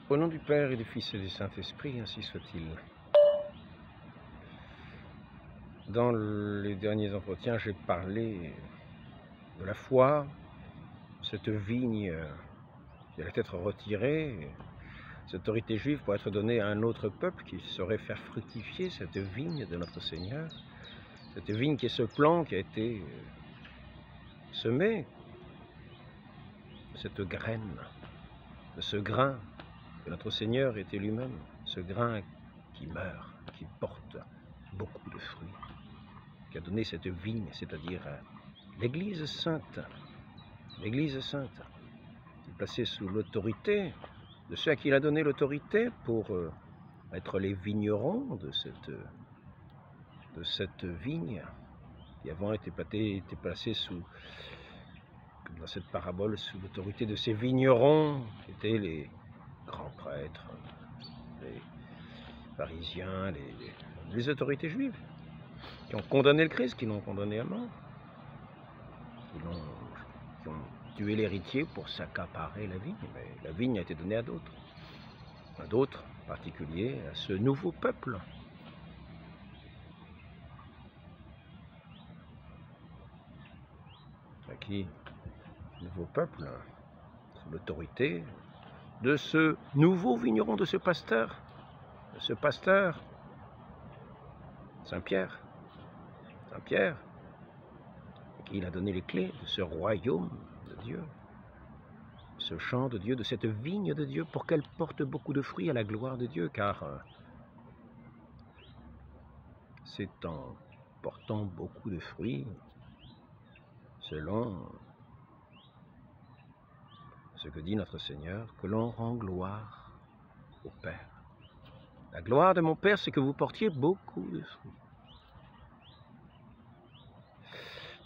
Au nom du Père et du Fils et du Saint-Esprit, ainsi soit-il. Dans les derniers entretiens, j'ai parlé de la foi, cette vigne qui allait être retirée, cette autorité juive pour être donnée à un autre peuple qui saurait faire fructifier cette vigne de notre Seigneur, cette vigne qui est ce plan qui a été semé, cette graine, de ce grain que notre Seigneur était lui-même, ce grain qui meurt, qui porte beaucoup de fruits, qui a donné cette vigne, c'est-à-dire l'Église sainte. L'Église sainte, qui est placée sous l'autorité de ceux à qui il a donné l'autorité pour être les vignerons de cette vigne, qui avant était placée sous, comme dans cette parabole, sous l'autorité de ces vignerons, qui étaient les grands prêtres, les pharisiens, les autorités juives, qui ont condamné le Christ, qui l'ont condamné à mort, qui ont tué l'héritier pour s'accaparer la vigne, mais la vigne a été donnée à d'autres particuliers, à ce nouveau peuple. À qui, nouveau peuple, sous l'autorité de ce nouveau vigneron, de ce pasteur, Saint-Pierre, à qui il a donné les clés de ce royaume de Dieu, ce champ de Dieu, de cette vigne de Dieu, pour qu'elle porte beaucoup de fruits à la gloire de Dieu, car c'est en portant beaucoup de fruits, selon ce que dit notre Seigneur, que l'on rend gloire au Père. La gloire de mon Père, c'est que vous portiez beaucoup de fruits.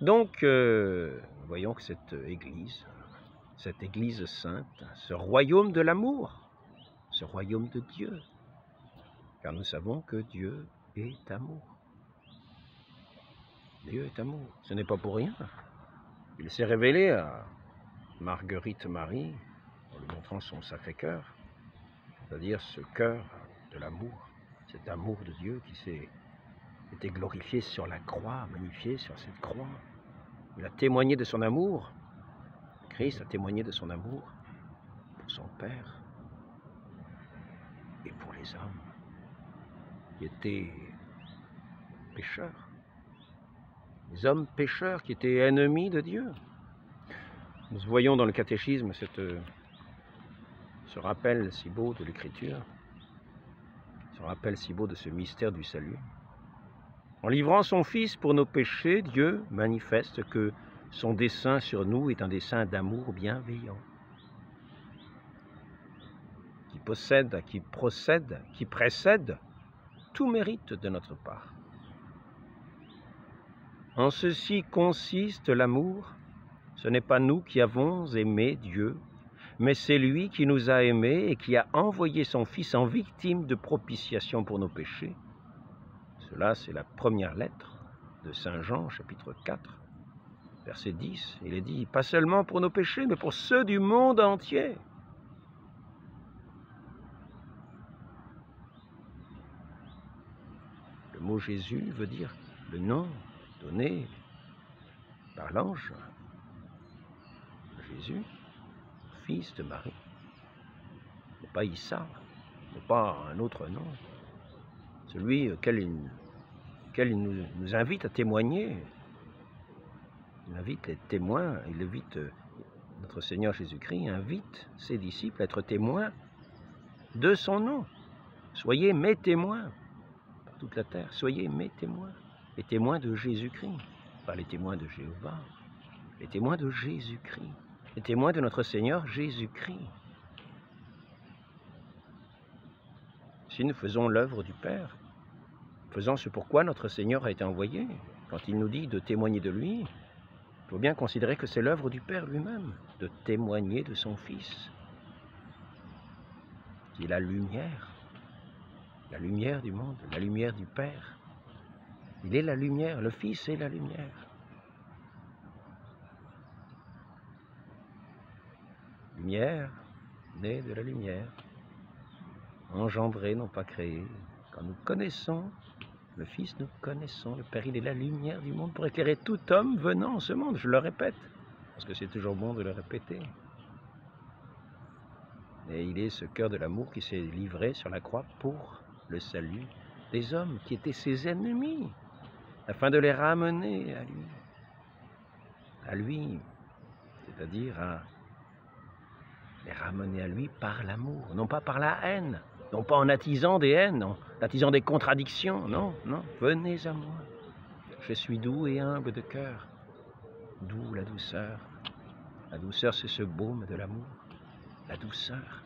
Donc, voyons que cette Église sainte, ce royaume de l'amour, ce royaume de Dieu, car nous savons que Dieu est amour. Dieu est amour. Ce n'est pas pour rien. Il s'est révélé à Marguerite Marie en lui montrant son Sacré-Cœur, c'est-à-dire ce cœur de l'amour, cet amour de Dieu qui s'est été glorifié sur la croix, magnifié sur cette croix. Il a témoigné de son amour. Christ a témoigné de son amour pour son Père et pour les hommes qui étaient pécheurs. Les hommes pécheurs qui étaient ennemis de Dieu. Nous voyons dans le catéchisme ce rappel si beau de l'Écriture, ce rappel si beau de ce mystère du salut. En livrant son Fils pour nos péchés, Dieu manifeste que son dessein sur nous est un dessein d'amour bienveillant, qui précède tout mérite de notre part. En ceci consiste l'amour. Ce n'est pas nous qui avons aimé Dieu, mais c'est lui qui nous a aimés et qui a envoyé son Fils en victime de propitiation pour nos péchés. Cela, c'est la première lettre de Saint Jean, chapitre 4, verset 10. Il est dit, pas seulement pour nos péchés, mais pour ceux du monde entier. Le mot Jésus veut dire le nom donné par l'ange. Jésus, fils de Marie. Ce n'est pas Issa, ce n'est pas un autre nom. Celui auquel il nous invite à témoigner. Il invite les témoins, notre Seigneur Jésus-Christ invite ses disciples à être témoins de son nom. Soyez mes témoins par toute la terre. Soyez mes témoins. Les témoins de Jésus-Christ. Pas les témoins de Jéhovah. Les témoins de Jésus-Christ. Les témoins de notre Seigneur Jésus-Christ. Si nous faisons l'œuvre du Père, faisant ce pourquoi notre Seigneur a été envoyé, quand il nous dit de témoigner de lui, il faut bien considérer que c'est l'œuvre du Père lui-même, de témoigner de son Fils, qui est la lumière du monde, la lumière du Père. Il est la lumière, le Fils est la lumière. Lumière née de la lumière. engendré, non pas créé. Quand nous connaissons le Fils, nous connaissons le Père. Il est la lumière du monde pour éclairer tout homme venant en ce monde. Je le répète, parce que c'est toujours bon de le répéter. Et il est ce cœur de l'amour qui s'est livré sur la croix pour le salut des hommes qui étaient ses ennemis, afin de les ramener à lui, c'est-à-dire à les ramener à lui par l'amour, non pas par la haine, non pas en attisant des haines, en attisant des contradictions, non, non, venez à moi. Je suis doux et humble de cœur, doux la douceur. La douceur, c'est ce baume de l'amour, la douceur.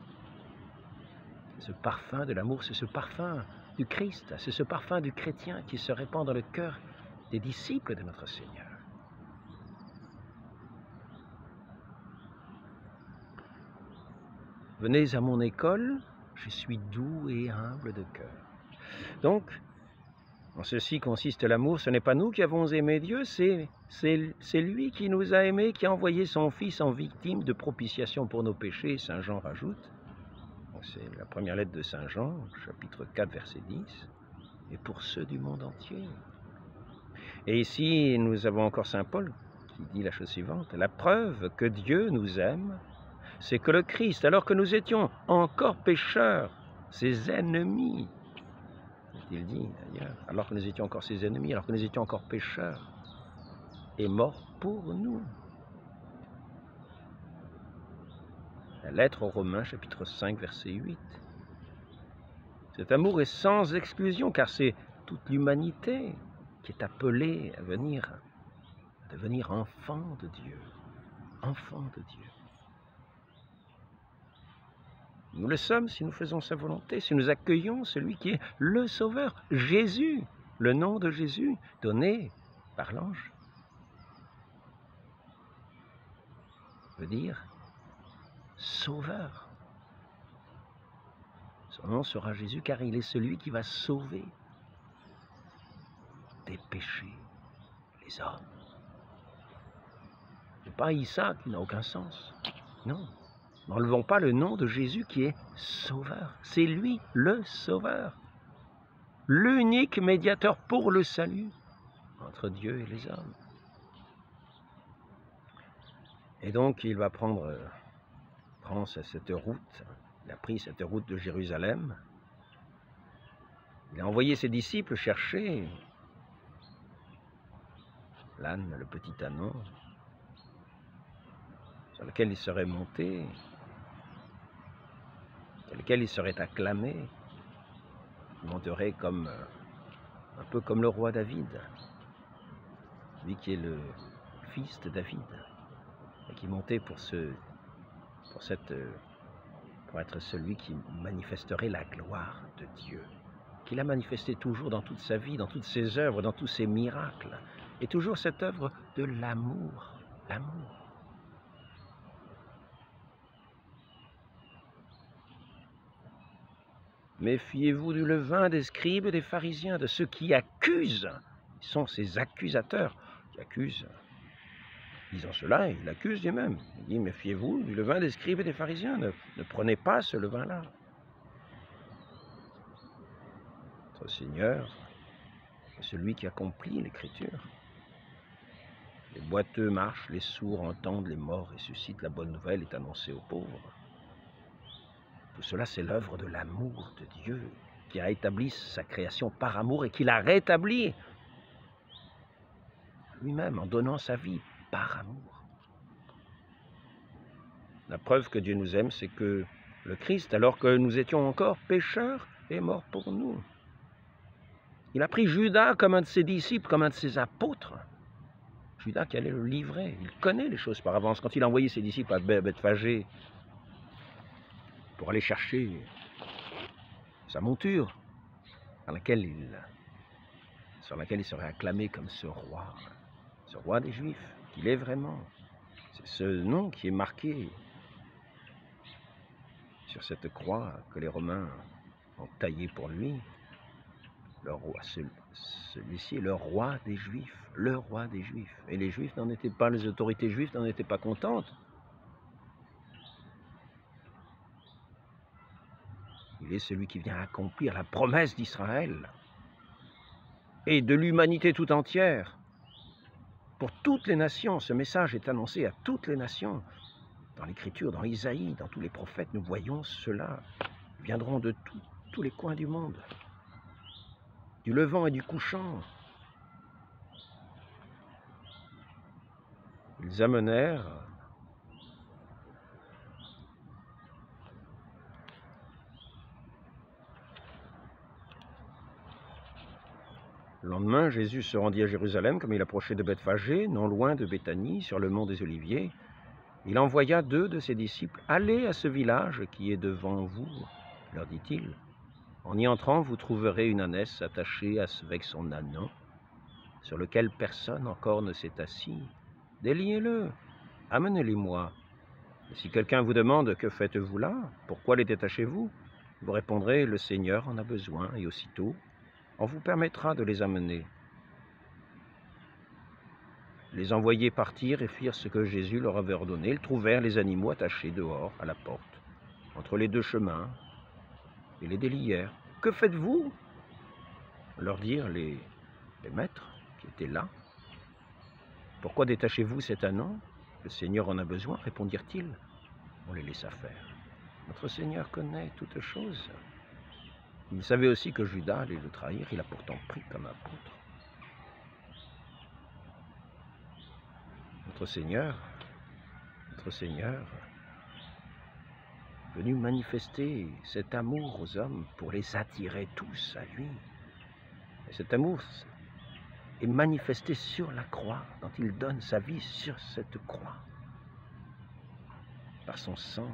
Ce parfum de l'amour, c'est ce parfum du Christ, c'est ce parfum du chrétien qui se répand dans le cœur des disciples de notre Seigneur. Venez à mon école, je suis doux et humble de cœur. Donc, en ceci consiste l'amour, ce n'est pas nous qui avons aimé Dieu, c'est lui qui nous a aimés, qui a envoyé son Fils en victime de propitiation pour nos péchés, Saint Jean rajoute. C'est la première lettre de Saint Jean, chapitre 4, verset 10, et pour ceux du monde entier. Et ici, nous avons encore Saint Paul qui dit la chose suivante, la preuve que Dieu nous aime, c'est que le Christ, alors que nous étions encore pécheurs, ses ennemis, il dit d'ailleurs, alors que nous étions encore ses ennemis, alors que nous étions encore pécheurs, est mort pour nous. La lettre aux Romains, chapitre 5, verset 8. Cet amour est sans exclusion, car c'est toute l'humanité qui est appelée à devenir enfant de Dieu. Enfant de Dieu. Nous le sommes si nous faisons sa volonté, si nous accueillons celui qui est le Sauveur, Jésus, le nom de Jésus donné par l'ange, veut dire Sauveur. Son nom sera Jésus car il est celui qui va sauver des péchés les hommes. Ce n'est pas Issa qui n'a aucun sens, non. N'enlevons pas le nom de Jésus qui est Sauveur. C'est lui le Sauveur. L'unique médiateur pour le salut entre Dieu et les hommes. Et donc il va prendre cette route. Il a pris cette route de Jérusalem. Il a envoyé ses disciples chercher l'âne, le petit ânon, sur lequel il serait monté, sur lequel il serait acclamé. Il monterait un peu comme le roi David, lui qui est le fils de David, et qui montait pour être celui qui manifesterait la gloire de Dieu, qu'il a manifesté toujours dans toute sa vie, dans toutes ses œuvres, dans tous ses miracles, et toujours cette œuvre de l'amour, l'amour. Méfiez-vous du levain des scribes et des pharisiens, de ceux qui accusent. Ils sont ces accusateurs qui accusent. Disant cela, il accuse lui-même. Il dit, méfiez-vous du levain des scribes et des pharisiens. Ne prenez pas ce levain-là. Notre Seigneur est celui qui accomplit l'Écriture. Les boiteux marchent, les sourds entendent, les morts ressuscitent, la bonne nouvelle est annoncée aux pauvres. Tout cela, c'est l'œuvre de l'amour de Dieu, qui a établi sa création par amour et qui l'a rétabli lui-même en donnant sa vie par amour. La preuve que Dieu nous aime, c'est que le Christ, alors que nous étions encore pécheurs, est mort pour nous. Il a pris Judas comme un de ses disciples, comme un de ses apôtres. Judas qui allait le livrer. Il connaît les choses par avance. Quand il a envoyé ses disciples à Bethphagée pour aller chercher sa monture, sur laquelle il serait acclamé comme ce roi des Juifs, qu'il est vraiment. C'est ce nom qui est marqué sur cette croix que les Romains ont taillée pour lui. Le roi, celui-ci est le roi des Juifs, le roi des Juifs. Et les Juifs n'en étaient pas, les autorités juives n'en étaient pas contentes. Il est celui qui vient accomplir la promesse d'Israël et de l'humanité tout entière. Pour toutes les nations, ce message est annoncé à toutes les nations. Dans l'Écriture, dans Isaïe, dans tous les prophètes, nous voyons cela. Ils viendront de tous les coins du monde, du levant et du couchant. Ils amenèrent le lendemain, Jésus se rendit à Jérusalem, comme il approchait de Bethphagée, non loin de Béthanie, sur le mont des Oliviers. Il envoya 2 de ses disciples. « Allez à ce village qui est devant vous, leur dit-il. En y entrant, vous trouverez une ânesse attachée avec son ânon, sur lequel personne encore ne s'est assis. Déliez-le, amenez-les-moi. Et si quelqu'un vous demande « Que faites-vous là? Pourquoi les détachez-vous » vous répondrez « Le Seigneur en a besoin. » Et aussitôt, on vous permettra de les amener. Les envoyés partirent et firent ce que Jésus leur avait ordonné. Ils trouvèrent les animaux attachés dehors, à la porte, entre les 2 chemins, et les délièrent. « Que faites-vous » leur dirent les maîtres qui étaient là. « Pourquoi détachez-vous cet ânon? Le Seigneur en a besoin, répondirent-ils. On les laissa faire. Notre Seigneur connaît toutes choses. Il savait aussi que Judas allait le trahir, il a pourtant pris comme apôtre. Notre Seigneur, venu manifester cet amour aux hommes pour les attirer tous à lui. Et cet amour est manifesté sur la croix, dont il donne sa vie sur cette croix. Par son sang,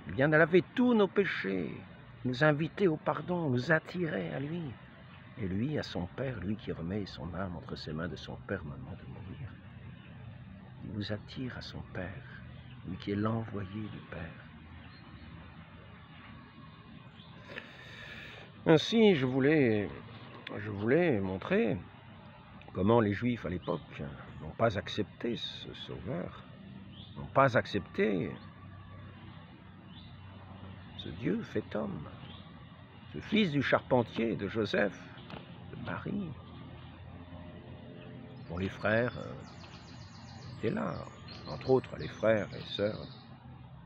il vient de laver tous nos péchés, nous inviter au pardon, nous attirer à lui. Et lui, à son Père, lui qui remet son âme entre ses mains de son Père au moment de mourir, il nous attire à son Père, lui qui est l'envoyé du Père. Ainsi, je voulais montrer comment les Juifs à l'époque n'ont pas accepté ce Sauveur, n'ont pas accepté ce Dieu fait homme, ce fils du charpentier, de Joseph, de Marie, dont les frères étaient là, entre autres les frères et sœurs.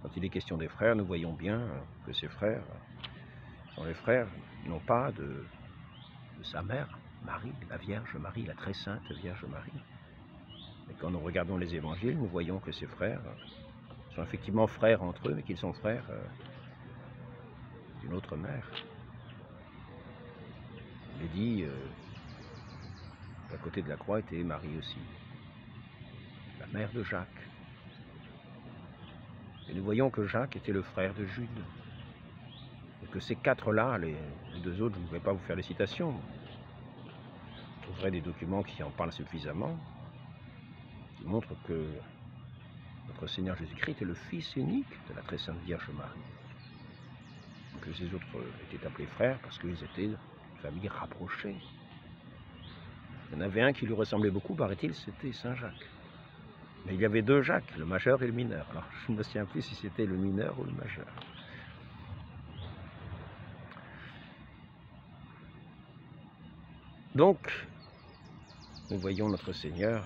Quand il est question des frères, nous voyons bien que ces frères sont les frères, non pas de sa mère, Marie, la Vierge Marie, la très sainte Vierge Marie. Mais quand nous regardons les évangiles, nous voyons que ces frères sont effectivement frères entre eux, mais qu'ils sont frères d'une autre mère. Il est dit qu'à côté de la croix était Marie aussi, la mère de Jacques. Et nous voyons que Jacques était le frère de Jude. Et que ces 4-là, les 2 autres, je ne vais pas vous faire les citations, vous trouverez des documents qui en parlent suffisamment, qui montrent que notre Seigneur Jésus-Christ est le Fils unique de la très sainte Vierge Marie. Que ces autres étaient appelés frères parce qu'ils étaient une famille rapprochée. Il y en avait un qui lui ressemblait beaucoup, paraît-il, c'était Saint Jacques. Mais il y avait 2 Jacques, le majeur et le mineur. Alors je ne me souviens plus si c'était le mineur ou le majeur. Donc, nous voyons notre Seigneur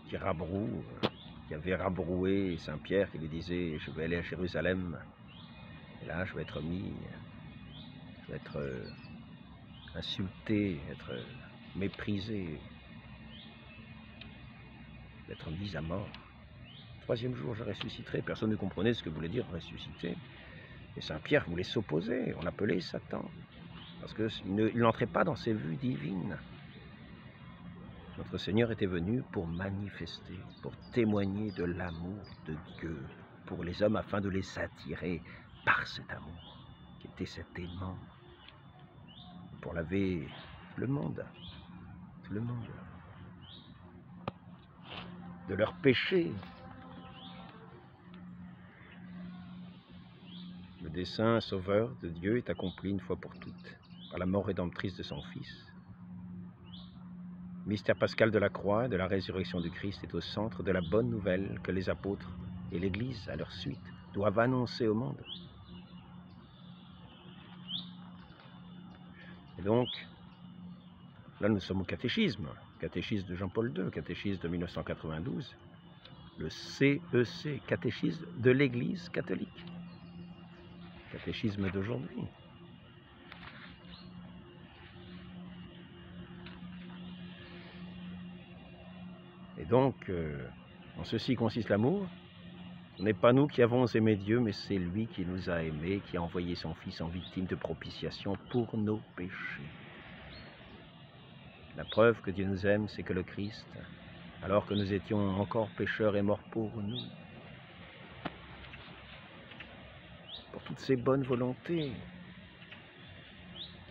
qui avait rabroué Saint-Pierre, qui lui disait « Je vais aller à Jérusalem, et là je vais être insulté, être méprisé, d'être mis à mort. 3e jour, je ressusciterai. » Personne ne comprenait ce que voulait dire ressusciter. Et Saint-Pierre voulait s'opposer, on l'appelait Satan, parce qu'il n'entrait pas dans ses vues divines. Notre Seigneur était venu pour manifester, pour témoigner de l'amour de Dieu pour les hommes, afin de les attirer par cet amour, qui était cet aimant, pour laver le monde, de leurs péchés. Le dessein sauveur de Dieu est accompli une fois pour toutes, par la mort rédemptrice de son Fils. Le mystère pascal de la croix et de la résurrection du Christ est au centre de la bonne nouvelle que les apôtres et l'Église, à leur suite, doivent annoncer au monde. Et donc, là nous sommes au catéchisme de Jean-Paul II, catéchisme de 1992, le CEC, catéchisme de l'Église catholique, catéchisme d'aujourd'hui. Et donc, en ceci consiste l'amour. Ce n'est pas nous qui avons aimé Dieu, mais c'est lui qui nous a aimés, qui a envoyé son Fils en victime de propitiation pour nos péchés. La preuve que Dieu nous aime, c'est que le Christ, alors que nous étions encore pécheurs, est mort pour nous. Pour toutes ces bonnes volontés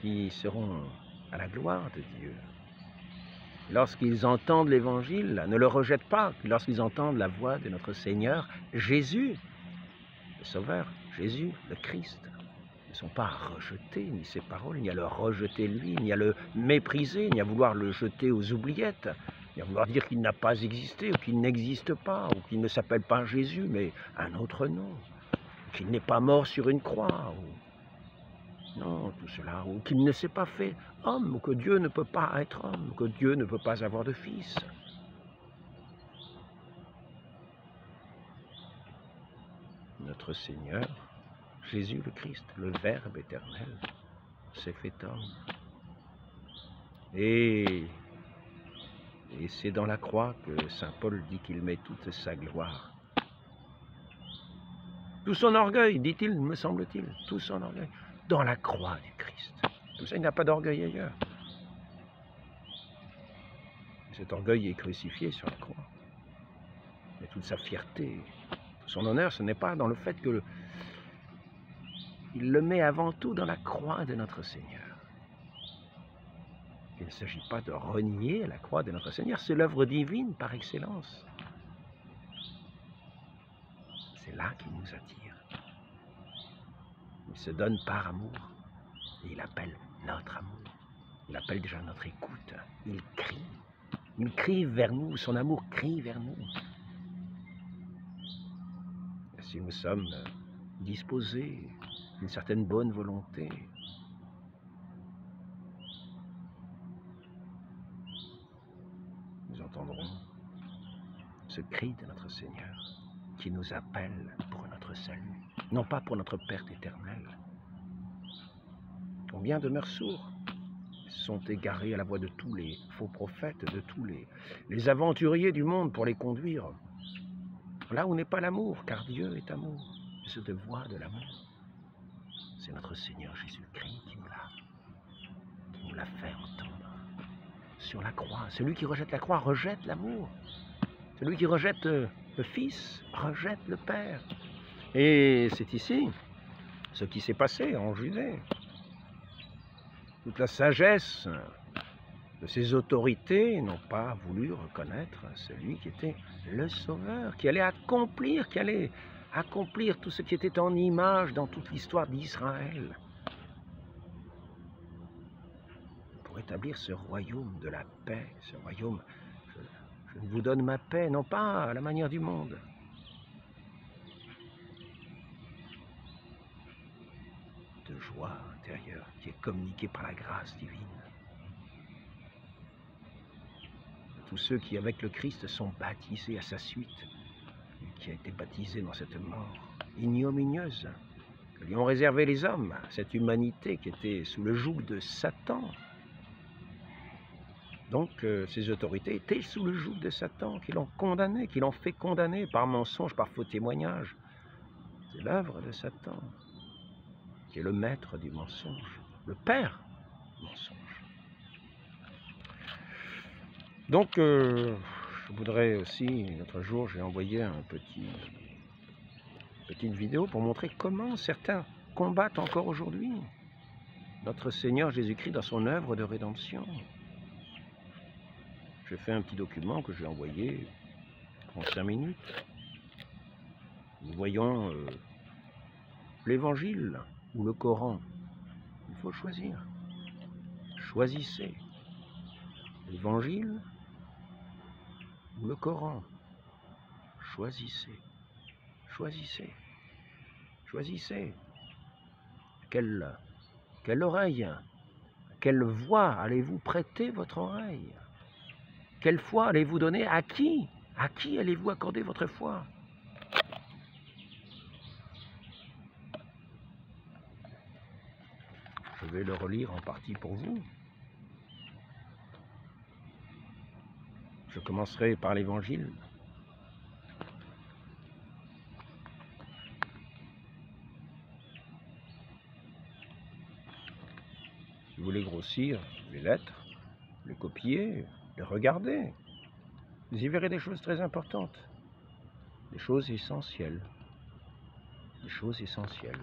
qui seront à la gloire de Dieu. Lorsqu'ils entendent l'Évangile, ne le rejettent pas. Lorsqu'ils entendent la voix de notre Seigneur, Jésus, le Sauveur, Jésus, le Christ, ne sont pas à rejeter ni ses paroles, ni à le rejeter lui, ni à le mépriser, ni à vouloir le jeter aux oubliettes, ni à vouloir dire qu'il n'a pas existé, ou qu'il n'existe pas, ou qu'il ne s'appelle pas Jésus, mais un autre nom, qu'il n'est pas mort sur une croix, ou... non, tout cela, ou qu'il ne s'est pas fait homme, ou que Dieu ne peut pas être homme, ou que Dieu ne peut pas avoir de fils. Notre Seigneur, Jésus le Christ, le Verbe éternel, s'est fait homme. Et c'est dans la croix que saint Paul dit qu'il met toute sa gloire. Tout son orgueil, dit-il, me semble-t-il, tout son orgueil, dans la croix du Christ. Tout ça, il n'a pas d'orgueil ailleurs. Cet orgueil est crucifié sur la croix. Mais toute sa fierté, tout son honneur, ce n'est pas dans le fait que il le met avant tout dans la croix de notre Seigneur. Il ne s'agit pas de renier la croix de notre Seigneur, c'est l'œuvre divine par excellence. C'est là qu'il nous attire. Il se donne par amour et il appelle notre amour. Il appelle déjà notre écoute. Il crie vers nous, son amour crie vers nous. Et si nous sommes disposés d'une certaine bonne volonté, nous entendrons ce cri de notre Seigneur qui nous appelle pour notre salut, non pas pour notre perte éternelle. Combien demeurent sourds, sont égarés à la voix de tous les faux prophètes, de tous les aventuriers du monde pour les conduire là où n'est pas l'amour, car Dieu est amour. Et cette voix de l'amour, c'est notre Seigneur Jésus-Christ qui nous l'a fait entendre sur la croix. Celui qui rejette la croix rejette l'amour. Celui qui rejette le Fils rejette le Père. Et c'est ici ce qui s'est passé en Judée. Toute la sagesse de ces autorités n'ont pas voulu reconnaître celui qui était le Sauveur, qui allait accomplir tout ce qui était en image dans toute l'histoire d'Israël, pour établir ce royaume de la paix, ce royaume, je vous donne ma paix, non pas à la manière du monde, de joie intérieure qui est communiquée par la grâce divine. Tous ceux qui, avec le Christ, sont baptisés à sa suite, qui a été baptisé dans cette mort ignominieuse que lui ont réservé les hommes, cette humanité qui était sous le joug de Satan. Donc ces autorités étaient sous le joug de Satan, qui l'ont condamné, qui l'ont fait condamner par mensonge, par faux témoignage. C'est l'œuvre de Satan, qui est le maître du mensonge, le père du mensonge. Donc, je voudrais aussi, l'autre jour, j'ai envoyé petite vidéo pour montrer comment certains combattent encore aujourd'hui notre Seigneur Jésus-Christ dans son œuvre de rédemption. J'ai fait un petit document que j'ai envoyé en 5 minutes. Nous voyons l'Évangile ou le Coran. Il faut choisir. Choisissez l'Évangile ou le Coran. Choisissez. Choisissez. Choisissez. Quelle oreille, quelle voix allez-vous prêter votre oreille? Quelle foi allez-vous donner à qui? À qui allez-vous accorder votre foi? Je vais le relire en partie pour vous. Je commencerai par l'Évangile. Si vous voulez grossir les lettres, les copier, les regarder, vous y verrez des choses très importantes, des choses essentielles, des choses essentielles.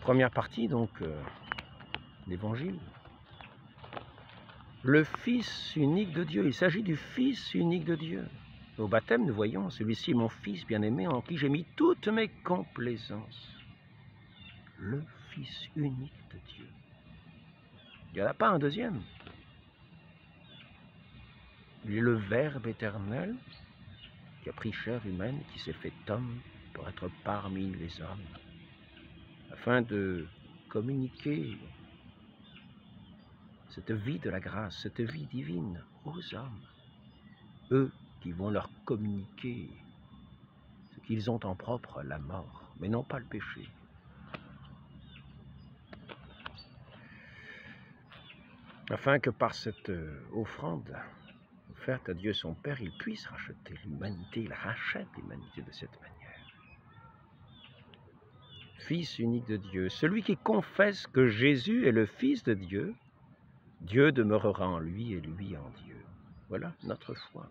Première partie, donc, l'Évangile. Le Fils unique de Dieu, il s'agit du Fils unique de Dieu. Au baptême, nous voyons, celui-ci est mon Fils bien-aimé en qui j'ai mis toutes mes complaisances. Le Fils unique de Dieu. Il n'y en a pas un deuxième. Il est le Verbe éternel qui a pris chair humaine, qui s'est fait homme pour être parmi les hommes, afin de communiquer cette vie de la grâce, cette vie divine aux hommes, eux qui vont leur communiquer ce qu'ils ont en propre, la mort, mais non pas le péché. Afin que par cette offrande offerte à Dieu son Père, il puisse racheter l'humanité, il rachète l'humanité de cette manière. Fils unique de Dieu, celui qui confesse que Jésus est le Fils de Dieu, Dieu demeurera en lui et lui en Dieu. Voilà notre foi.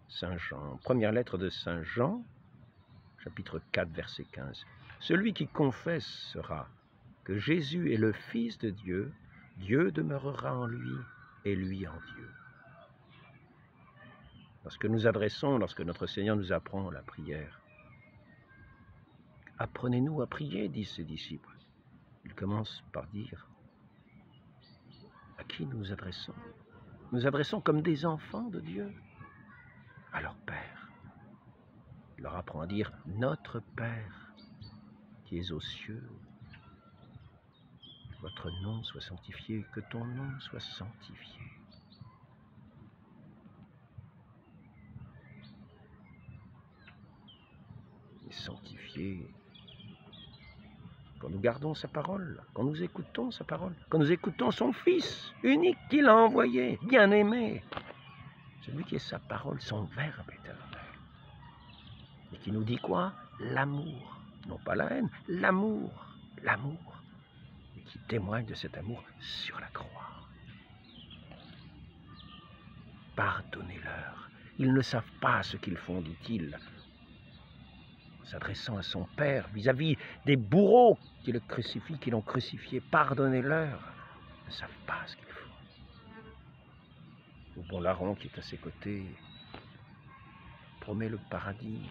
Saint Jean, première lettre de Saint Jean, chapitre 4, verset 15. Celui qui confessera que Jésus est le Fils de Dieu, Dieu demeurera en lui et lui en Dieu. Lorsque nous adressons, lorsque notre Seigneur nous apprend la prière, apprenez-nous à prier, disent ses disciples. Il commence par dire à qui nous adressons. Nous adressons comme des enfants de Dieu à leur Père. Il leur apprend à dire « Notre Père qui es aux cieux, votre nom soit sanctifié, que ton nom soit sanctifié. » Et sanctifié quand nous gardons sa parole, quand nous écoutons sa parole, quand nous écoutons son Fils unique qu'il a envoyé, bien-aimé, celui qui est sa parole, son Verbe éternel, et qui nous dit quoi? L'amour, non pas la haine, l'amour, l'amour, et qui témoigne de cet amour sur la croix. Pardonnez-leur, ils ne savent pas ce qu'ils font, dit-il, s'adressant à son Père, vis-à-vis des bourreaux qui le crucifient, qui l'ont crucifié, pardonnez-leur, ils ne savent pas ce qu'ils font. Le bon larron qui est à ses côtés promet le paradis.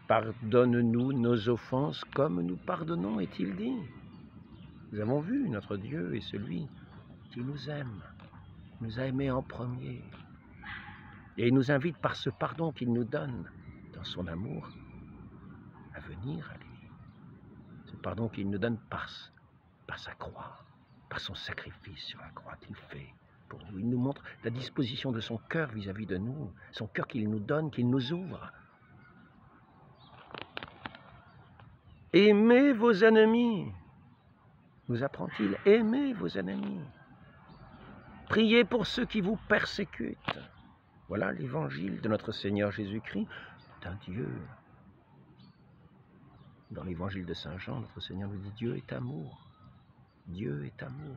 Pardonne-nous nos offenses comme nous pardonnons, est-il dit. Nous avons vu, notre Dieu est celui qui nous aime, nous a aimés en premier. Et il nous invite par ce pardon qu'il nous donne dans son amour à venir à lui. Ce pardon qu'il nous donne par sa croix, par son sacrifice sur la croix qu'il fait pour nous. Il nous montre la disposition de son cœur vis-à-vis de nous, son cœur qu'il nous donne, qu'il nous ouvre. Aimez vos ennemis, nous apprend-il, aimez vos ennemis. Priez pour ceux qui vous persécutent. Voilà l'évangile de notre Seigneur Jésus-Christ, d'un Dieu. Dans l'évangile de Saint Jean, notre Seigneur nous dit « Dieu est amour ». Dieu est amour.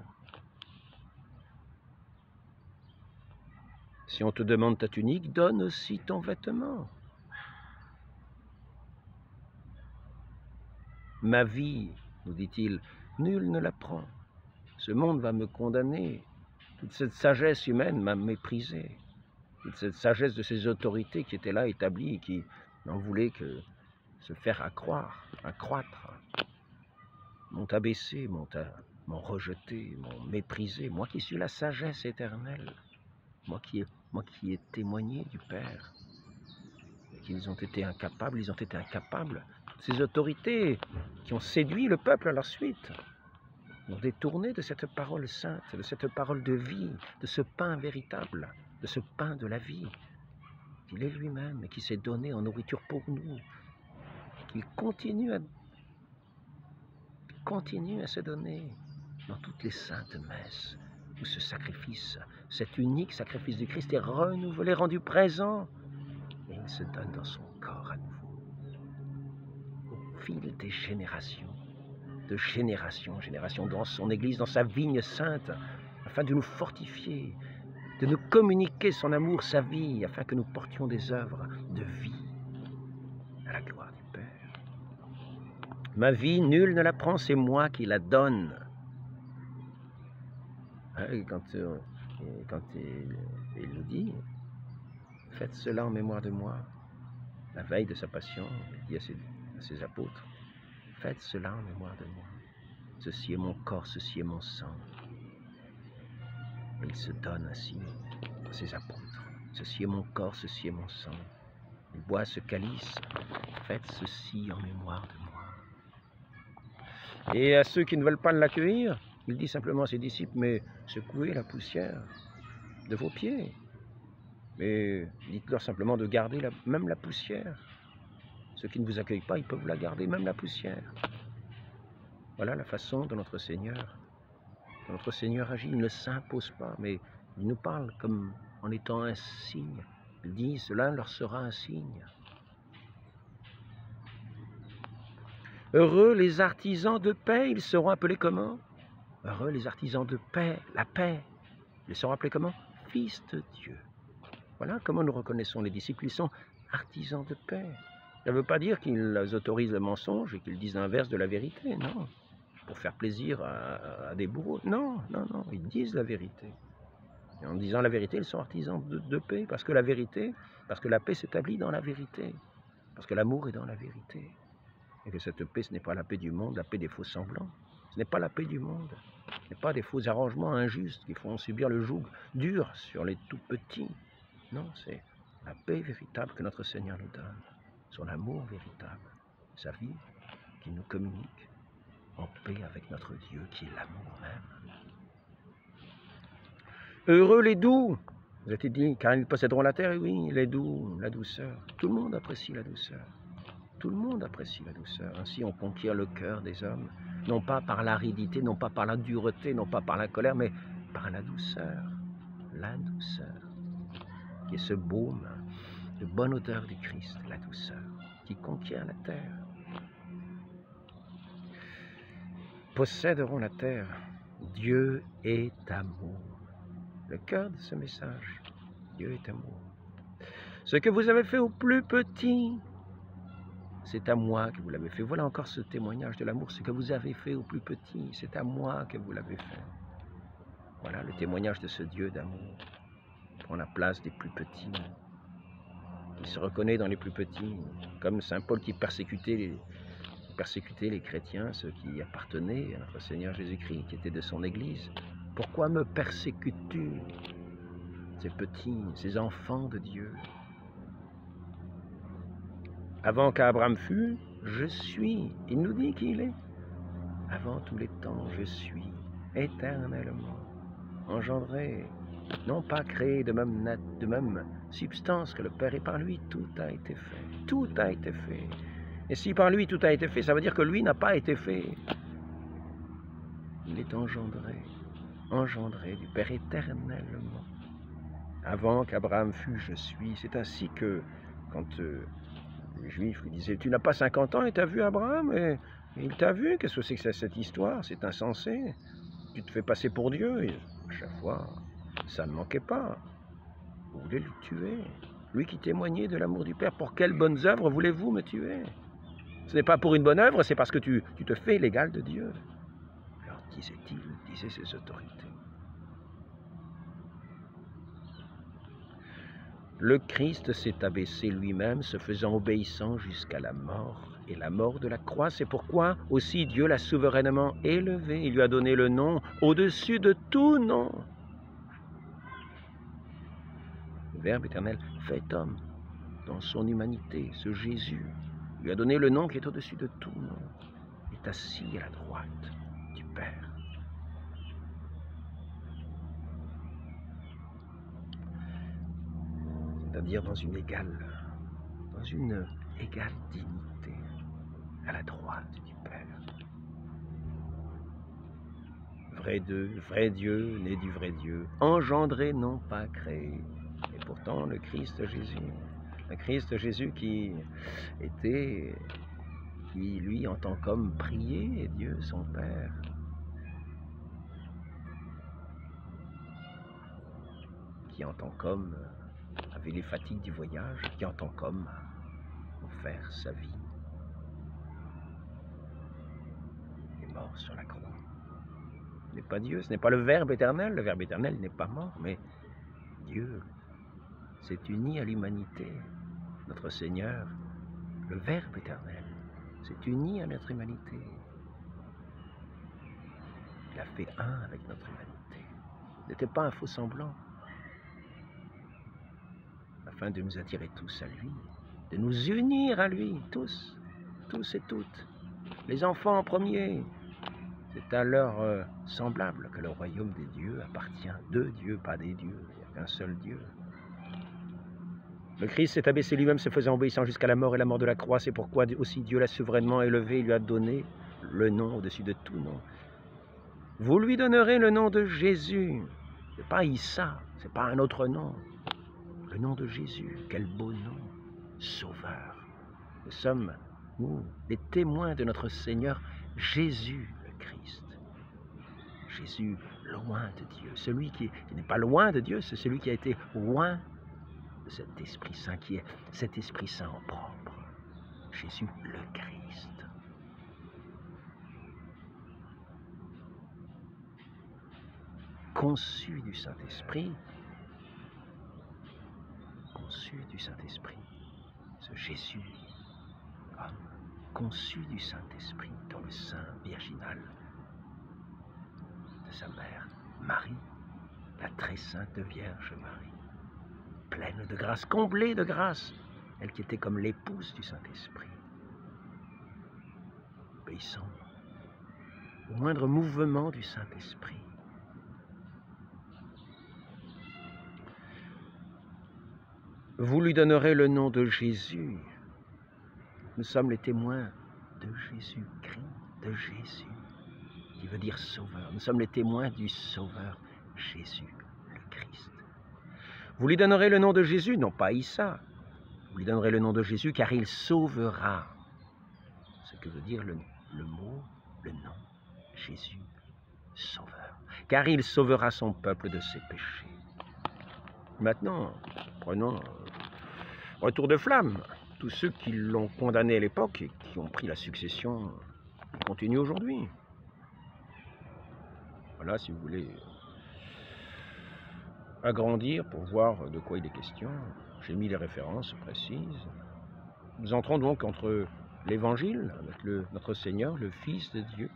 Si on te demande ta tunique, donne aussi ton vêtement. Ma vie, nous dit-il, nul ne la prend. Ce monde va me condamner. Toute cette sagesse humaine m'a méprisé. Toute cette sagesse de ces autorités qui étaient là établies et qui n'en voulaient que se faire accroître, m'ont abaissé, m'ont rejeté, m'ont méprisé. Moi qui suis la sagesse éternelle, moi qui ai témoigné du Père, qu'ils ont été incapables, ces autorités qui ont séduit le peuple à leur suite, ont détourné de cette parole sainte, de cette parole de vie, de ce pain véritable, de ce pain de la vie, qu'il est lui-même et qui s'est donné en nourriture pour nous, qu'il continue à se donner dans toutes les saintes messes, où ce sacrifice, cet unique sacrifice du Christ est renouvelé, rendu présent, et il se donne dans son corps à nouveau, au fil des générations, de génération en génération, dans son Église, dans sa vigne sainte, afin de nous fortifier, de nous communiquer son amour, sa vie, afin que nous portions des œuvres de vie à la gloire du Père. Ma vie, nul ne la prend, c'est moi qui la donne. Quand il nous dit, faites cela en mémoire de moi, la veille de sa passion, il dit à ses apôtres, faites cela en mémoire de moi. Ceci est mon corps, ceci est mon sang. Et il se donne ainsi à ses apôtres. Ceci est mon corps, ceci est mon sang. Il boit ce calice, faites ceci en mémoire de moi. Et à ceux qui ne veulent pas l'accueillir, il dit simplement à ses disciples, mais secouez la poussière de vos pieds. Mais dites-leur simplement de garder même la poussière. Ceux qui ne vous accueillent pas, ils peuvent la garder, même la poussière. Voilà la façon dont notre Seigneur agit. Il ne s'impose pas, mais il nous parle comme en étant un signe. Il dit, cela leur sera un signe. Heureux les artisans de paix, ils seront appelés comment? Heureux les artisans de paix, la paix. Ils seront appelés comment? Fils de Dieu. Voilà comment nous reconnaissons les disciples, ils sont artisans de paix. Ça ne veut pas dire qu'ils autorisent le mensonge et qu'ils disent l'inverse de la vérité, non. Pour faire plaisir à des bourreaux. Non, non, non, ils disent la vérité. Et en disant la vérité, ils sont artisans de paix, parce que la paix s'établit dans la vérité, parce que l'amour est dans la vérité. Et que cette paix, ce n'est pas la paix du monde, la paix des faux semblants. Ce n'est pas la paix du monde. Ce n'est pas des faux arrangements injustes qui font subir le joug dur sur les tout petits. Non, c'est la paix véritable que notre Seigneur nous donne. Son amour véritable, sa vie qui nous communique en paix avec notre Dieu qui est l'amour même. Heureux les doux, vous avez dit, car ils posséderont la terre, et oui, les doux, la douceur. Tout le monde apprécie la douceur. Tout le monde apprécie la douceur. Ainsi, on conquiert le cœur des hommes, non pas par l'aridité, non pas par la dureté, non pas par la colère, mais par la douceur, qui est ce baume, de bonne odeur du Christ, la douceur, qui conquiert la terre. Posséderont la terre. Dieu est amour. Le cœur de ce message, Dieu est amour. Ce que vous avez fait au plus petit, c'est à moi que vous l'avez fait. Voilà encore ce témoignage de l'amour. Ce que vous avez fait au plus petit, c'est à moi que vous l'avez fait. Voilà le témoignage de ce Dieu d'amour. Il prend la place des plus petits. Il se reconnaît dans les plus petits, comme saint Paul qui persécutait les chrétiens, ceux qui appartenaient à notre Seigneur Jésus-Christ, qui étaient de son Église. Pourquoi me persécutes-tu, ces petits, ces enfants de Dieu? Avant qu'Abraham fût, je suis. Il nous dit qui il est. Avant tous les temps, je suis, éternellement, engendré, non pas créé de même substance que le Père, et par lui tout a été fait. Tout a été fait. Et si par lui tout a été fait, ça veut dire que lui n'a pas été fait. Il est engendré du Père éternellement. Avant qu'Abraham fût, je suis. C'est ainsi que, quand les Juifs lui disaient, tu n'as pas 50 ans et tu as vu Abraham, et il t'a vu, qu'est-ce que c'est que cette histoire? C'est insensé. Tu te fais passer pour Dieu. Et à chaque fois, ça ne manquait pas. Vous voulez le tuer. Lui qui témoignait de l'amour du Père. Pour quelles bonnes œuvres voulez-vous me tuer? Ce n'est pas pour une bonne œuvre, c'est parce que tu te fais l'égal de Dieu. Alors disaient ces autorités. Le Christ s'est abaissé lui-même, se faisant obéissant jusqu'à la mort, et la mort de la croix. C'est pourquoi aussi Dieu l'a souverainement élevé. Il lui a donné le nom au-dessus de tout nom. Le Verbe éternel fait homme. dans son humanité, ce Jésus, lui a donné le nom qui est au-dessus de tout nom, est assis à la droite du Père. C'est-à-dire dans une égale dignité, à la droite du Père. Vrai Dieu, né du vrai Dieu, engendré, non pas créé. Et pourtant, le Christ Jésus qui lui, en tant qu'homme, priait Dieu, son Père. Qui, en tant qu'homme, avait les fatigues du voyage, qui, en tant qu'homme, a offert sa vie. Est mort sur la croix. Ce n'est pas Dieu, ce n'est pas le Verbe éternel. Le Verbe éternel n'est pas mort, mais Dieu s'est uni à l'humanité. Notre Seigneur, le Verbe éternel, s'est uni à notre humanité. Il a fait un avec notre humanité. Il n'était pas un faux semblant. Afin de nous attirer tous à lui, de nous unir à lui, tous et toutes. Les enfants en premier. C'est à leur semblable que le royaume des dieux appartient. De Dieu, pas des dieux. Il n'y a qu'un seul Dieu. Le Christ s'est abaissé lui-même, se faisant obéissant jusqu'à la mort et la mort de la croix. C'est pourquoi aussi Dieu l'a souverainement élevé et lui a donné le nom au-dessus de tout nom. Vous lui donnerez le nom de Jésus. Ce n'est pas Issa, ce n'est pas un autre nom. Le nom de Jésus, quel beau nom, Sauveur. Nous sommes, nous, les témoins de notre Seigneur Jésus le Christ. Jésus, loin de Dieu. Celui qui n'est pas loin de Dieu, c'est celui qui a été loin de cet Esprit Saint, qui est cet Esprit Saint en propre. Jésus le Christ. Conçu du Saint-Esprit, ce Jésus, homme, conçu du Saint-Esprit dans le sein virginal de sa mère, Marie, la très sainte Vierge Marie, pleine de grâce, comblée de grâce, elle qui était comme l'épouse du Saint-Esprit, obéissant au moindre mouvement du Saint-Esprit. Vous lui donnerez le nom de Jésus. Nous sommes les témoins de Jésus-Christ, de Jésus, qui veut dire Sauveur. Nous sommes les témoins du Sauveur, Jésus, le Christ. Vous lui donnerez le nom de Jésus, non pas Issa. Vous lui donnerez le nom de Jésus, car il sauvera. Ce que veut dire le mot, le nom, Jésus, Sauveur. Car il sauvera son peuple de ses péchés. Maintenant, prenons retour de flamme. Tous ceux qui l'ont condamné à l'époque et qui ont pris la succession continuent aujourd'hui. Voilà, si vous voulez agrandir pour voir de quoi il est question, j'ai mis les références précises. Nous entrons donc entre l'Évangile, avec notre Seigneur, le Fils de Dieu,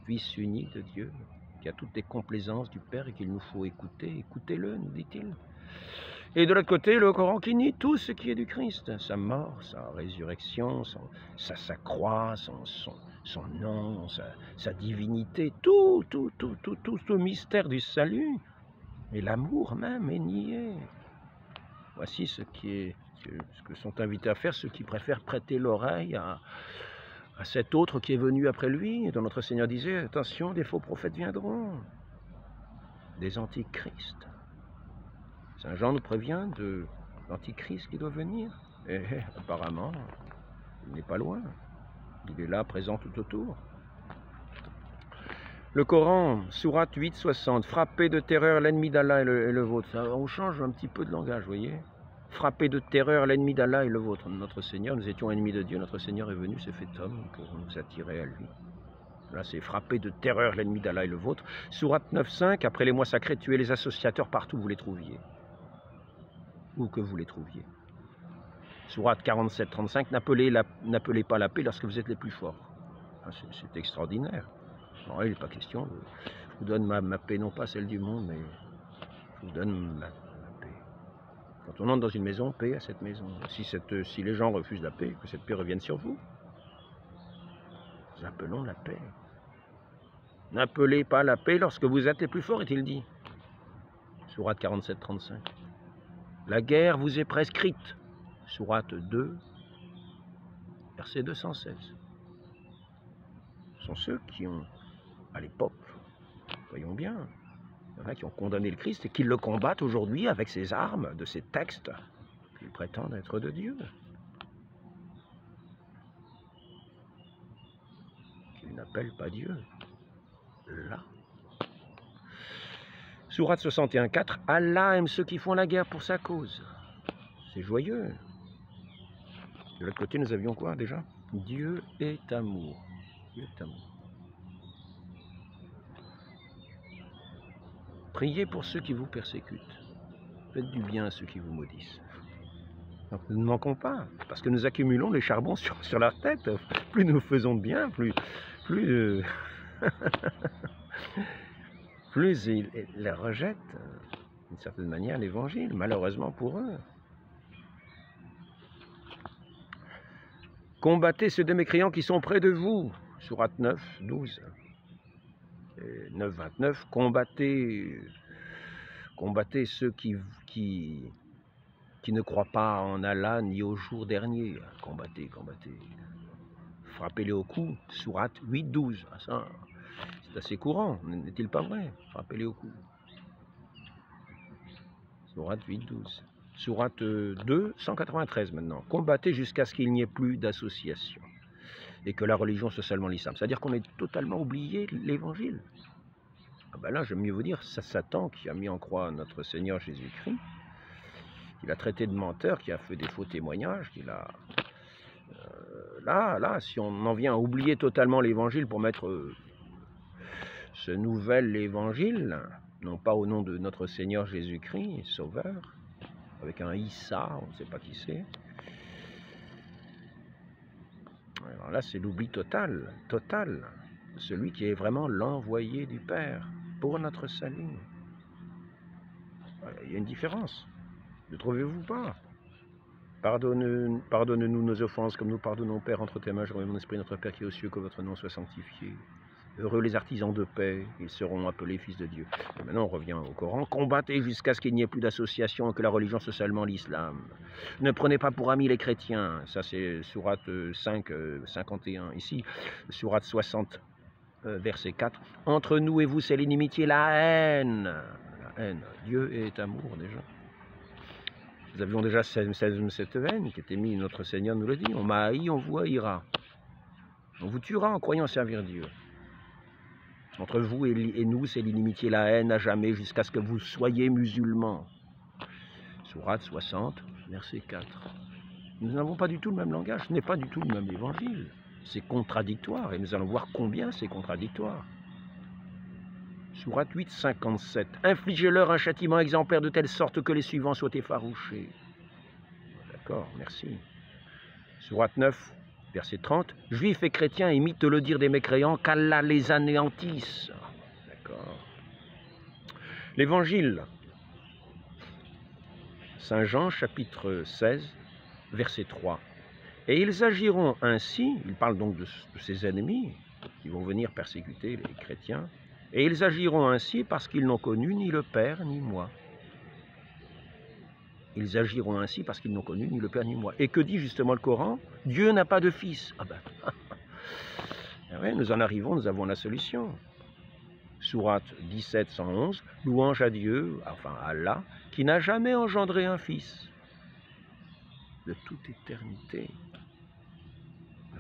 Fils unique de Dieu, qui a toutes les complaisances du Père et qu'il nous faut écouter. Écoutez-le, nous dit-il. Et de l'autre côté, le Coran qui nie tout ce qui est du Christ, sa mort, sa résurrection, sa croix, son nom, sa divinité, tout ce mystère du salut. Et l'amour même est nié. Voici ce que sont invités à faire ceux qui préfèrent prêter l'oreille à cet autre qui est venu après lui, dont notre Seigneur disait, attention, des faux prophètes viendront, des antichrists. Saint Jean nous prévient de l'antichrist qui doit venir. Et apparemment, il n'est pas loin. Il est là, présent tout autour. Le Coran, sourate 8, 60, frappez de terreur l'ennemi d'Allah et le vôtre. Ça, on change un petit peu de langage, vous voyez. Frappez de terreur l'ennemi d'Allah et le vôtre. Notre Seigneur, nous étions ennemis de Dieu, notre Seigneur est venu, s'est fait homme pour nous attirer à lui. Là, c'est frapper de terreur l'ennemi d'Allah et le vôtre. Sourate 9, 5, après les mois sacrés, tuez les associateurs partout où vous les trouviez. Où que vous les trouviez. Sourate 47, 35, n'appelez pas la paix lorsque vous êtes les plus forts. C'est extraordinaire. Non, il n'est pas question. Je vous donne ma paix, non pas celle du monde, mais je vous donne ma paix. Quand on entre dans une maison, paix à cette maison. Si les gens refusent la paix, que cette paix revienne sur vous. Nous appelons la paix. N'appelez pas la paix lorsque vous êtes les plus forts, est-il dit. Sourate 47, 35. La guerre vous est prescrite. Sourate 2, verset 216. Ce sont ceux qui ont, à l'époque, voyons bien, il y en a qui ont condamné le Christ et qui le combattent aujourd'hui avec ces armes de ces textes qu'ils prétendent être de Dieu. Qu'ils n'appellent pas Dieu. Là. Sourate 61, 4. Allah aime ceux qui font la guerre pour sa cause. C'est joyeux. De l'autre côté, nous avions quoi déjà? Dieu est amour. Dieu est amour. Priez pour ceux qui vous persécutent. Faites du bien à ceux qui vous maudissent. Donc, nous ne manquons pas, parce que nous accumulons les charbons sur leur tête. Plus nous faisons de bien, plus ils rejettent, d'une certaine manière, l'évangile, malheureusement pour eux. Combattez ceux des mécréants qui sont près de vous. Sourate 9, 12. Et 9, 29. Combattez ceux qui ne croient pas en Allah ni au jour dernier. Combattez. Frappez-les au cou. Sourate 8, 12. Ah, ça, c'est assez courant, n'est-il pas vrai? Frappez-les au cou. Sourate 8, 12. Sourate 2, 193 maintenant. Combattez jusqu'à ce qu'il n'y ait plus d'association et que la religion soit seulement l'islam. C'est-à-dire qu'on ait totalement oublié l'évangile. Ah ben là, j'aime mieux vous dire, c'est Satan qui a mis en croix notre Seigneur Jésus-Christ, qui l'a traité de menteur, qui a fait des faux témoignages, qui l'a... Là, si on en vient à oublier totalement l'évangile pour mettre ce nouvel évangile, non pas au nom de notre Seigneur Jésus-Christ, Sauveur, avec un Issa, on ne sait pas qui c'est. Alors là, c'est l'oubli total, celui qui est vraiment l'envoyé du Père pour notre salut. Il y a une différence, ne trouvez-vous pas? Pardonne-nous nos offenses, comme nous pardonnons, Père, entre tes mains, je remets mon esprit, notre Père qui est aux cieux, que votre nom soit sanctifié. Heureux les artisans de paix, ils seront appelés fils de Dieu. Et maintenant, on revient au Coran. Combattez jusqu'à ce qu'il n'y ait plus d'association et que la religion soit seulement l'islam. Ne prenez pas pour amis les chrétiens. Ça, c'est sourate 5, 51. Ici, sourate 60, verset 4. Entre nous et vous, c'est l'inimitié, la haine. La haine. Dieu est amour, déjà. Nous avions déjà cette haine qui était mise, notre Seigneur nous le dit. On m'a haï, on vous haïra. On vous tuera en croyant servir Dieu. Entre vous et nous, c'est l'inimitié, la haine à jamais, jusqu'à ce que vous soyez musulmans. Sourate 60, verset 4. Nous n'avons pas du tout le même langage, ce n'est pas du tout le même évangile. C'est contradictoire, et nous allons voir combien c'est contradictoire. Sourate 8, 57. Infligez-leur un châtiment exemplaire de telle sorte que les suivants soient effarouchés. D'accord, merci. Sourate 9, verset 30. Juifs et chrétiens imitent le dire des mécréants, qu'Allah les anéantisse. D'accord. L'évangile. Saint Jean, chapitre 16, verset 3. Et ils agiront ainsi, il parle donc de ses ennemis, qui vont venir persécuter les chrétiens, et ils agiront ainsi parce qu'ils n'ont connu ni le Père ni moi. Ils agiront ainsi parce qu'ils n'ont connu ni le Père ni moi. Et que dit justement le Coran? Dieu n'a pas de fils. Ah ben, ouais, nous en arrivons, nous avons la solution. Sourate 17, 111, louange à Dieu, enfin à Allah, qui n'a jamais engendré un fils. De toute éternité,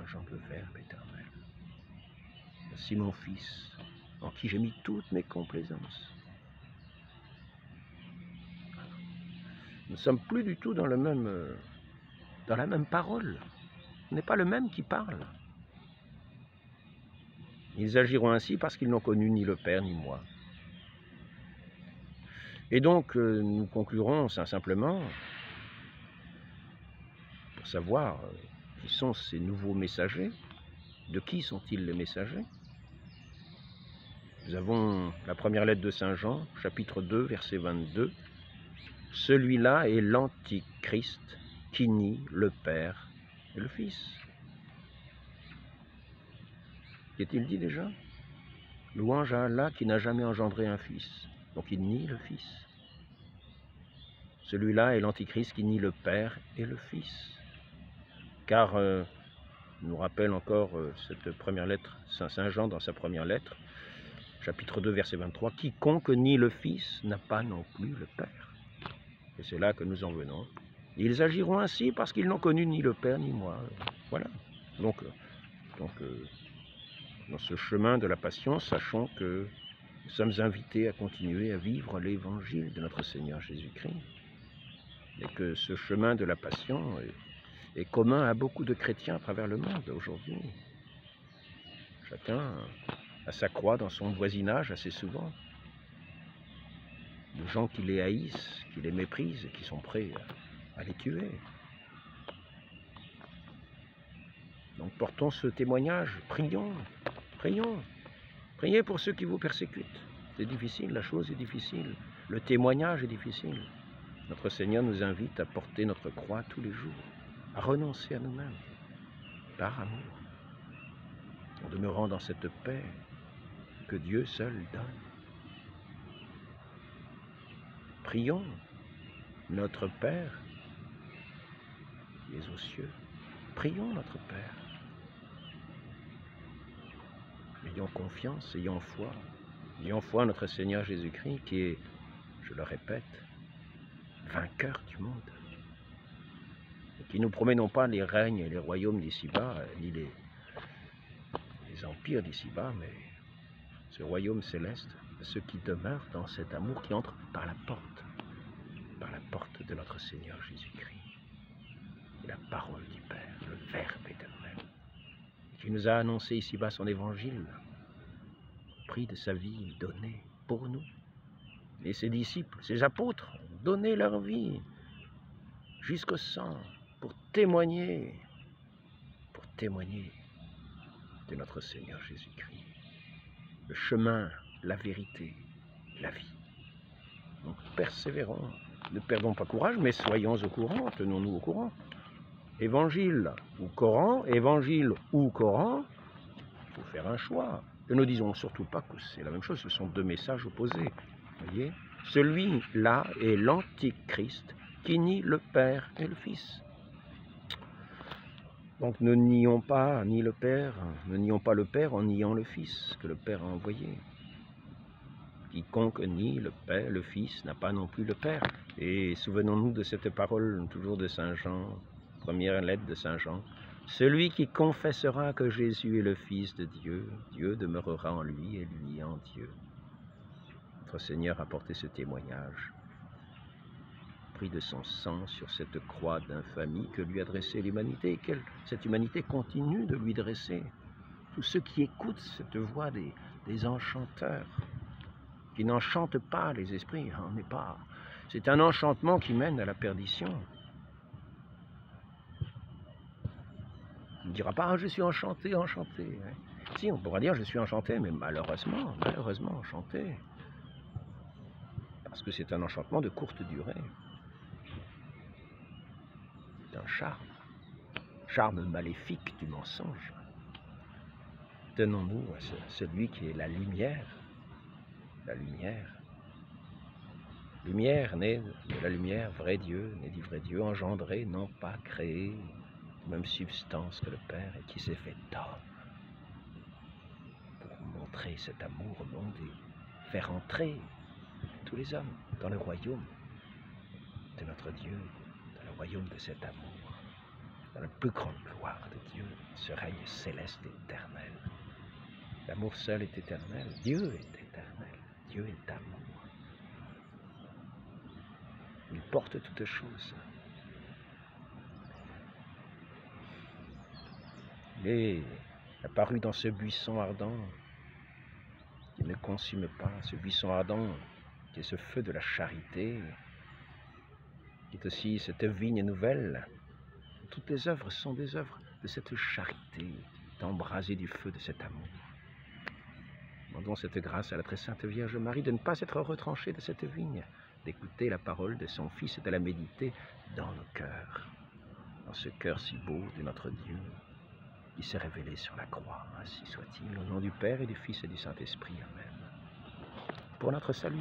j'en le Verbe éternel. Voici mon fils, en qui j'ai mis toutes mes complaisances. Nous ne sommes plus du tout dans la même parole. Ce n'est pas le même qui parle. Ils agiront ainsi parce qu'ils n'ont connu ni le Père ni moi. Et donc, nous conclurons simplement, pour savoir qui sont ces nouveaux messagers, de qui sont-ils les messagers? Nous avons la première lettre de Saint Jean, chapitre 2, verset 22. Celui-là est l'Antichrist qui nie le Père et le Fils. Qu'est-il dit déjà? Louange à Allah qui n'a jamais engendré un fils. Donc il nie le Fils. Celui-là est l'Antichrist qui nie le Père et le Fils. Car, nous rappelle encore cette première lettre, Saint Jean dans sa première lettre, chapitre 2, verset 23, « Quiconque nie le Fils n'a pas non plus le Père. » Et c'est là que nous en venons. Ils agiront ainsi parce qu'ils n'ont connu ni le Père ni moi. Voilà. Donc dans ce chemin de la passion, sachons que nous sommes invités à continuer à vivre l'évangile de notre Seigneur Jésus-Christ. Et que ce chemin de la passion est commun à beaucoup de chrétiens à travers le monde aujourd'hui. Chacun a sa croix dans son voisinage assez souvent. De gens qui les haïssent, qui les méprisent et qui sont prêts à les tuer. Donc portons ce témoignage, prions, prions, priez pour ceux qui vous persécutent. C'est difficile, la chose est difficile, le témoignage est difficile. Notre Seigneur nous invite à porter notre croix tous les jours, à renoncer à nous-mêmes, par amour, en demeurant dans cette paix que Dieu seul donne. Prions, notre Père qui est aux cieux, prions notre Père. Ayons confiance, ayons foi en notre Seigneur Jésus-Christ qui est, je le répète, vainqueur du monde, et qui nous promet non pas les règnes et les royaumes d'ici-bas, ni les empires d'ici-bas, mais ce royaume céleste, ceux qui demeurent dans cet amour qui entre par la porte de notre Seigneur Jésus-Christ, la parole du Père, le Verbe éternel, qui nous a annoncé ici-bas son évangile, prix de sa vie donnée pour nous. Et ses disciples, ses apôtres, ont donné leur vie jusqu'au sang pour témoigner de notre Seigneur Jésus-Christ. Le chemin, la vérité, la vie. Donc persévérons, ne perdons pas courage, mais soyons au courant, tenons-nous au courant. Évangile ou Coran, il faut faire un choix. Et ne disons surtout pas que c'est la même chose, ce sont deux messages opposés. Voyez, celui-là est l'Antichrist qui nie le Père et le Fils. Donc ne nions pas ni le Père, ne nions pas le Père en niant le Fils que le Père a envoyé. Quiconque nie le Père, le Fils n'a pas non plus le Père. Et souvenons-nous de cette parole toujours de Saint Jean, première lettre de Saint Jean. Celui qui confessera que Jésus est le Fils de Dieu, Dieu demeurera en lui et lui en Dieu. Notre Seigneur a porté ce témoignage, pris de son sang sur cette croix d'infamie que lui adressait l'humanité, et cette humanité continue de lui dresser. Tous ceux qui écoutent cette voix des enchanteurs, qui n'enchantent pas les esprits, c'est un enchantement qui mène à la perdition. On ne dira pas ah, « je suis enchanté, enchanté ». Si, on pourra dire « je suis enchanté », mais malheureusement enchanté. Parce que c'est un enchantement de courte durée. C'est un charme maléfique du mensonge. Tenons-nous à celui qui est la lumière. La lumière née de la lumière, vrai Dieu, né du vrai Dieu, engendré, non pas créé, même substance que le Père, et qui s'est fait homme pour montrer cet amour au monde et faire entrer tous les hommes dans le royaume de notre Dieu, dans le royaume de cet amour, dans la plus grande gloire de Dieu, ce règne céleste et éternel. L'amour seul est éternel, Dieu est éternel, Dieu est amour. Il porte toutes choses. Il est apparu dans ce buisson ardent qui ne consume pas, ce buisson ardent qui est ce feu de la charité, qui est aussi cette vigne nouvelle. Toutes les œuvres sont des œuvres de cette charité, d'embraser du feu de cet amour. Demandons cette grâce à la très sainte Vierge Marie de ne pas être retranchée de cette vigne, d'écouter la parole de son Fils et de la méditer dans nos cœurs, dans ce cœur si beau de notre Dieu, qui s'est révélé sur la croix. Ainsi soit-il, au nom du Père et du Fils et du Saint-Esprit. Amen. Pour notre salut.